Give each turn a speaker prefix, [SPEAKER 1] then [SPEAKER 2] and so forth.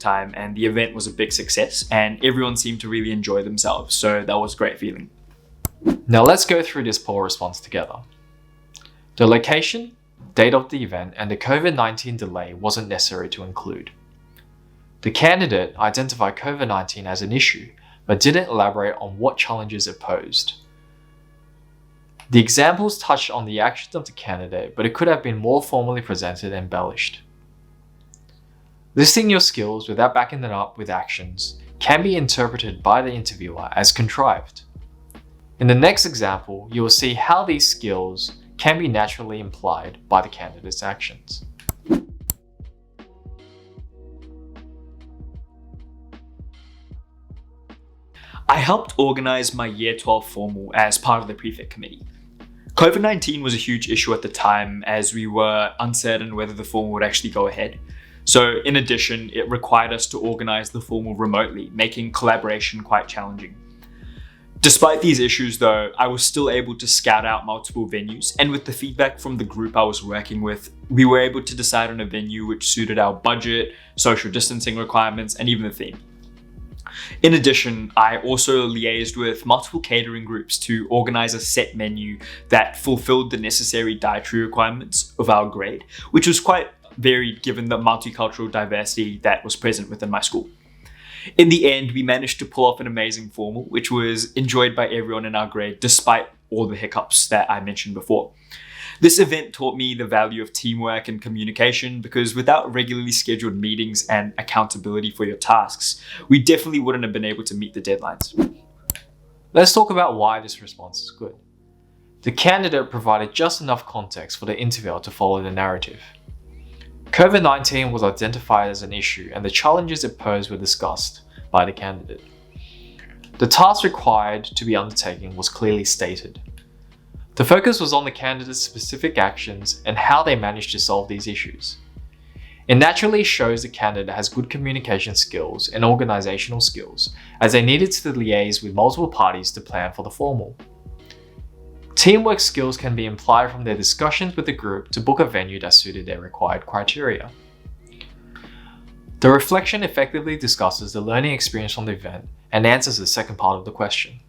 [SPEAKER 1] time, and the event was a big success and everyone seemed to really enjoy themselves. So that was a great feeling.
[SPEAKER 2] Now let's go through this poll response together. The location, date of the event, and the COVID-19 delay wasn't necessary to include. The candidate identified COVID-19 as an issue, but didn't elaborate on what challenges it posed. The examples touched on the actions of the candidate, but it could have been more formally presented and embellished. Listing your skills without backing them up with actions can be interpreted by the interviewer as contrived. In the next example, you will see how these skills can be naturally implied by the candidate's actions.
[SPEAKER 1] I helped organize my Year 12 formal as part of the prefect committee. COVID-19 was a huge issue at the time as we were uncertain whether the formal would actually go ahead. So in addition, it required us to organize the formal remotely, making collaboration quite challenging. Despite these issues though, I was still able to scout out multiple venues, and with the feedback from the group I was working with, we were able to decide on a venue which suited our budget, social distancing requirements, and even the theme. In addition, I also liaised with multiple catering groups to organize a set menu that fulfilled the necessary dietary requirements of our grade, which was quite varied given the multicultural diversity that was present within my school. In the end, we managed to pull off an amazing formal, which was enjoyed by everyone in our grade despite all the hiccups that I mentioned before. This event taught me the value of teamwork and communication because without regularly scheduled meetings and accountability for your tasks, we definitely wouldn't have been able to meet the deadlines.
[SPEAKER 2] Let's talk about why this response is good. The candidate provided just enough context for the interviewer to follow the narrative. COVID-19 was identified as an issue and the challenges it posed were discussed by the candidate. The task required to be undertaken was clearly stated. The focus was on the candidate's specific actions and how they managed to solve these issues. It naturally shows the candidate has good communication skills and organizational skills, as they needed to liaise with multiple parties to plan for the formal. Teamwork skills can be implied from their discussions with the group to book a venue that suited their required criteria. The reflection effectively discusses the learning experience from the event and answers the second part of the question.